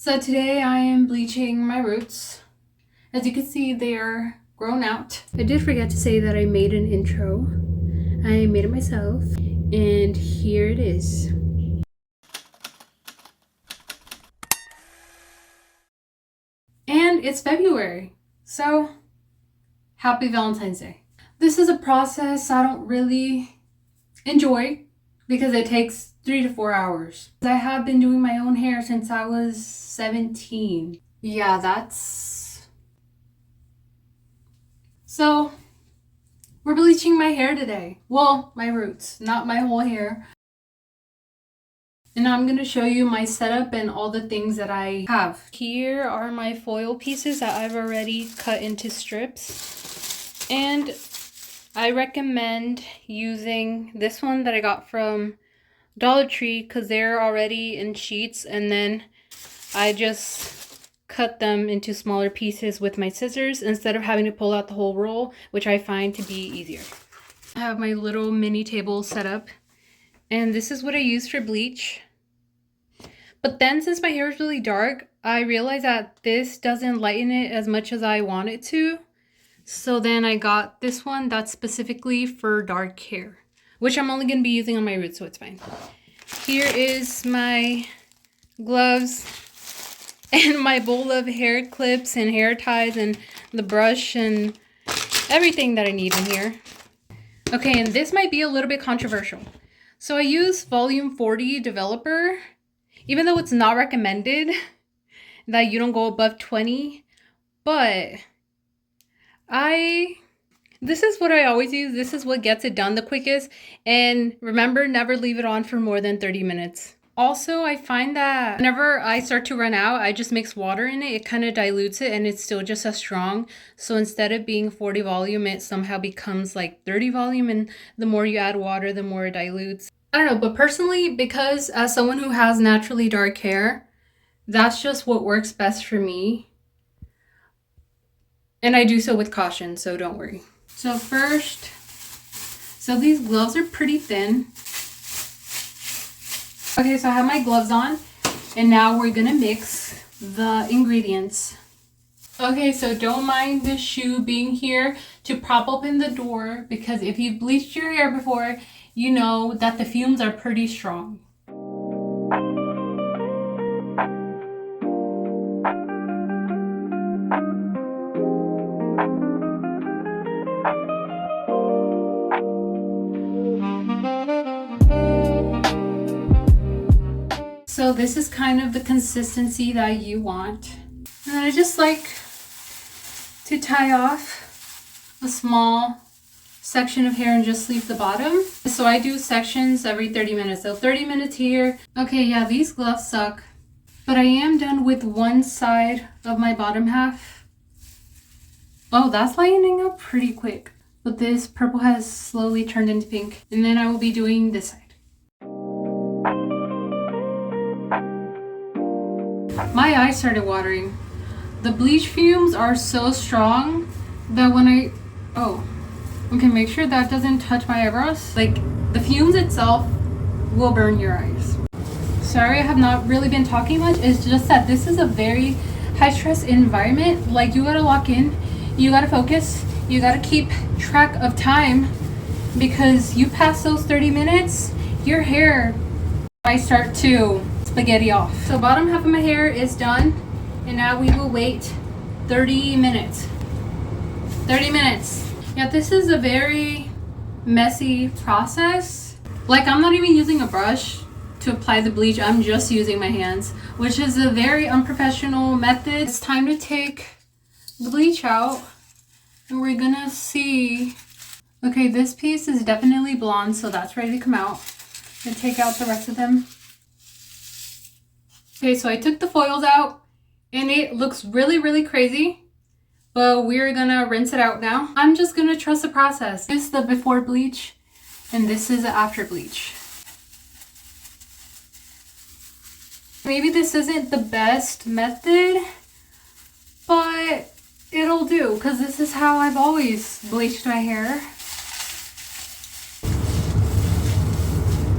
So today I am bleaching my roots. As you can see, they are grown out. I did forget to say that I made an intro. I made it myself, and here it is. And it's February, so happy Valentine's Day. This is a process I don't really enjoy because it takes 3 to 4 hours. I have been doing my own hair since I was 17. Yeah, that's... So, we're bleaching my hair today. Well, my roots, not my whole hair. And I'm going to show you my setup and all the things that I have. Here are my foil pieces that I've already cut into strips. And I recommend using this one that I got from Dollar Tree because they're already in sheets, and then I just cut them into smaller pieces with my scissors instead of having to pull out the whole roll, which I find to be easier. I have my little mini table set up, and this is what I use for bleach. But then since my hair is really dark, I realized that this doesn't lighten it as much as I want it to. So then I got this one that's specifically for dark hair, which I'm only going to be using on my roots, so it's fine. Here is my gloves and my bowl of hair clips and hair ties and the brush and everything that I need in here. Okay, and this might be a little bit controversial. So I use volume 40 developer, even though it's not recommended that you don't go above 20, but this is what I always use. This is what gets it done the quickest. And remember, never leave it on for more than 30 minutes. Also, I find that whenever I start to run out, I just mix water in it. It kind of dilutes it and it's still just as strong. So instead of being 40 volume, it somehow becomes like 30 volume. And the more you add water, the more it dilutes. I don't know, but personally, because as someone who has naturally dark hair, that's just what works best for me. And I do so with caution, so don't worry. So first, so these gloves are pretty thin. Okay, so I have my gloves on, and now we're gonna mix the ingredients. Okay, so don't mind the shoe being here to prop open the door, because if you've bleached your hair before, you know that the fumes are pretty strong. So this is kind of the consistency that you want. And I just like to tie off a small section of hair and just leave the bottom. So I do sections every 30 minutes. So 30 minutes here. Okay, yeah, these gloves suck. But I am done with one side of my bottom half. Oh, that's lining up pretty quick. But this purple has slowly turned into pink. And then I will be doing this side. My eyes started watering. The bleach fumes are so strong that when okay, make sure that doesn't touch my eyebrows. Like, the fumes itself will burn your eyes. Sorry, I have not really been talking much. It's just that this is a very high stress environment. Like, you gotta lock in, you gotta focus, you gotta keep track of time, because you pass those 30 minutes, your hair might start to spaghetti off. So bottom half of my hair is done, and now we will wait 30 minutes. 30 minutes. Yeah, this is a very messy process. Like, I'm not even using a brush to apply the bleach. I'm just using my hands, which is a very unprofessional method. It's time to take the bleach out, and we're gonna see. Okay, this piece is definitely blonde, so that's ready to come out. And take out the rest of them. Okay, so I took the foils out, and it looks really, really crazy, but we're gonna rinse it out now. I'm just gonna trust the process. This is the before bleach, and this is the after bleach. Maybe this isn't the best method, but it'll do, because this is how I've always bleached my hair.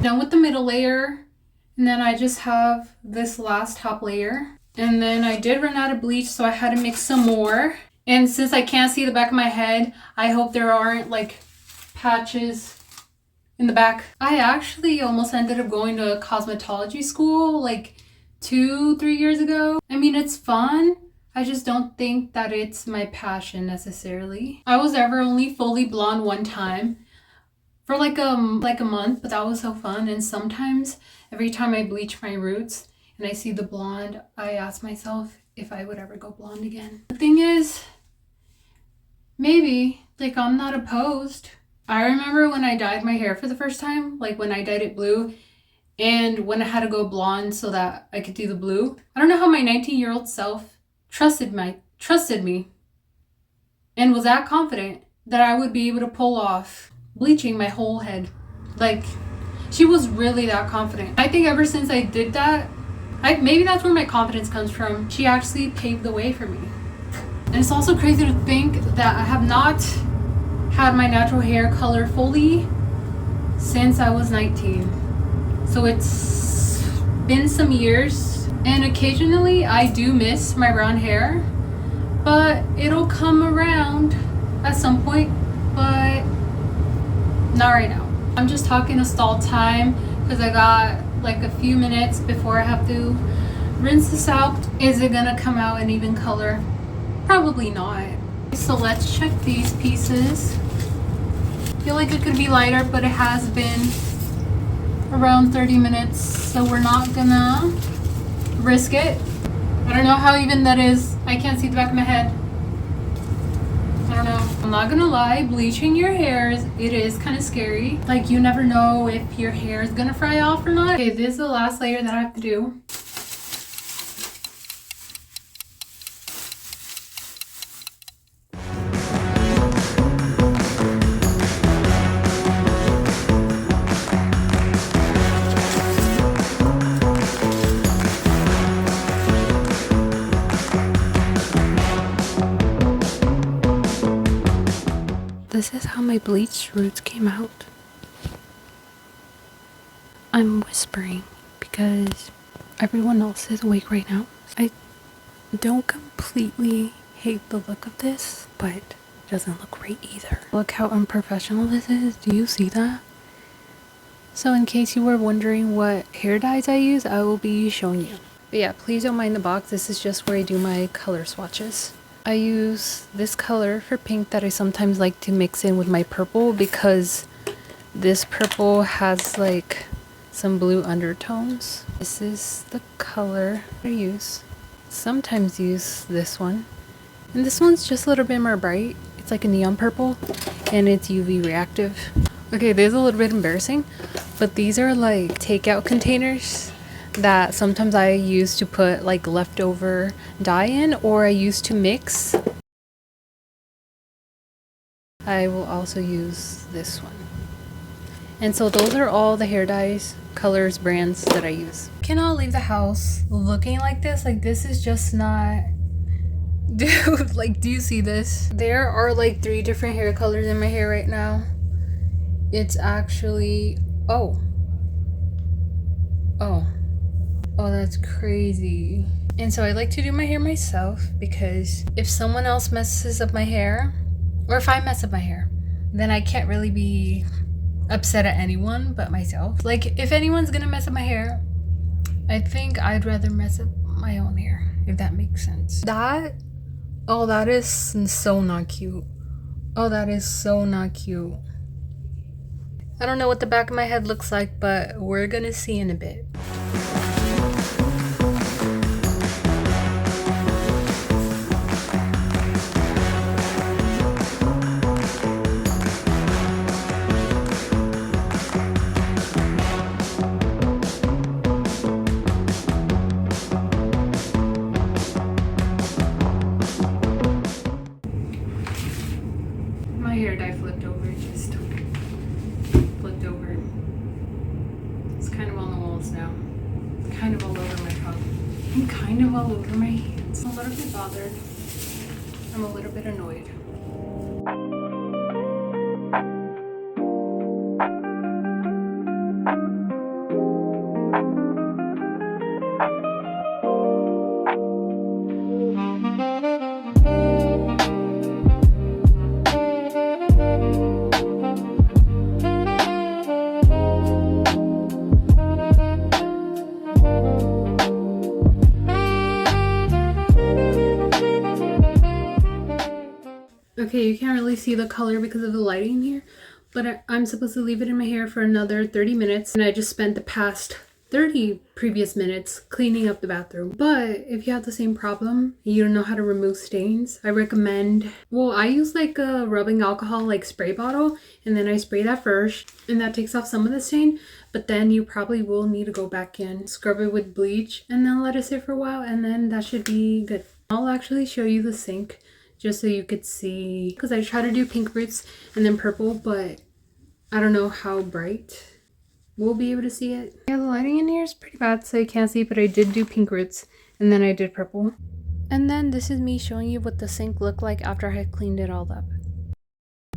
Done with the middle layer. And then I just have this last top layer. And then I did run out of bleach, so I had to mix some more. And since I can't see the back of my head, I hope there aren't like patches in the back. I actually almost ended up going to cosmetology school like 2-3 years ago. I mean, it's fun. I just don't think that it's my passion necessarily. I was ever only fully blonde one time for like a month, but that was so fun. And sometimes every time I bleach my roots and I see the blonde, I ask myself if I would ever go blonde again. The thing is, maybe, like, I'm not opposed. I remember when I dyed my hair for the first time, like when I dyed it blue and when I had to go blonde so that I could do the blue. I don't know how my 19-year-old self trusted me and was that confident that I would be able to pull off bleaching my whole head. Like, she was really that confident. I think ever since I did that, maybe that's where my confidence comes from. She actually paved the way for me. And it's also crazy to think that I have not had my natural hair color fully since I was 19. So it's been some years, and occasionally I do miss my brown hair, but it'll come around at some point, but not right now. I'm just talking to stall time because I got like a few minutes before I have to rinse this out. Is it gonna come out an even color? Probably not. So let's check these pieces. I feel like it could be lighter, but it has been around 30 minutes, so we're not gonna risk it. I don't know how even that is. I can't see the back of my head. I don't know. I'm not gonna lie, bleaching your hair it is kind of scary. Like, you never know if your hair is gonna fry off or not. Okay, this is the last layer that I have to do. This is how my bleached roots came out. I'm whispering because everyone else is awake right now. I don't completely hate the look of this, but it doesn't look great either. Look how unprofessional this is. Do you see that? So in case you were wondering what hair dyes I use, I will be showing you. But yeah, please don't mind the box. This is just where I do my color swatches. I use this color for pink that I sometimes like to mix in with my purple because this purple has like some blue undertones. This is the color I use. Sometimes use this one. And this one's just a little bit more bright. It's like a neon purple and it's UV reactive. Okay, this is a little bit embarrassing, but these are like takeout containers that sometimes I use to put like leftover dye in, or I use to mix. I will also use this one. And so those are all the hair dyes, colors, brands that I use. Cannot leave the house looking like this. Like, this is just not... Dude, like, do you see this? There are like 3 different hair colors in my hair right now. It's actually... Oh, that's crazy. And so I like to do my hair myself because if someone else messes up my hair, or if I mess up my hair, then I can't really be upset at anyone but myself. Like, if anyone's gonna mess up my hair, I think I'd rather mess up my own hair, if that makes sense. That is so not cute. Oh, that is so not cute. I don't know what the back of my head looks like, but we're gonna see in a bit. My hair dye flipped over, it just flipped over. It's kind of on the walls now. It's kind of all over my cup. And kind of all over my hands. I'm a little bit bothered. I'm a little bit annoyed. Okay, you can't really see the color because of the lighting here, but I'm supposed to leave it in my hair for another 30 minutes, and I just spent the past 30 previous minutes cleaning up the bathroom. But if you have the same problem, you don't know how to remove stains, I recommend, well, I use like a rubbing alcohol like spray bottle, and then I spray that first, and that takes off some of the stain, but then you probably will need to go back in, scrub it with bleach, and then let it sit for a while, and then that should be good. I'll actually show you the sink just so you could see, because I try to do pink roots and then purple, but I don't know how bright we'll be able to see it. Yeah, the lighting in here is pretty bad, so you can't see, but I did do pink roots and then I did purple. And then this is me showing you what the sink looked like after I had cleaned it all up.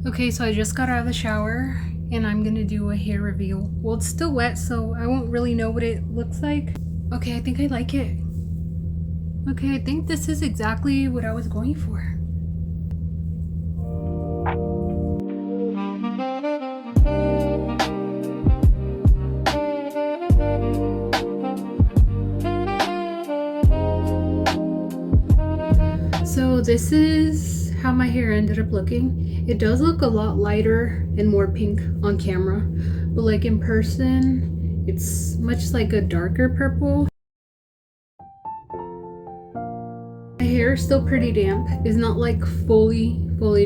Okay, so I just got out of the shower and I'm gonna do a hair reveal. Well, it's still wet, so I won't really know what it looks like. Okay, I think I like it. Okay, I think this is exactly what I was going for. So this is how my hair ended up looking. It does look a lot lighter and more pink on camera, but like in person, it's much like a darker purple. My hair is still pretty damp. It's not like fully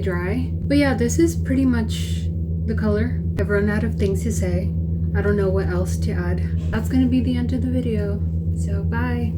dry. But yeah, this is pretty much the color. I've run out of things to say. I don't know what else to add. That's gonna be the end of the video. So bye.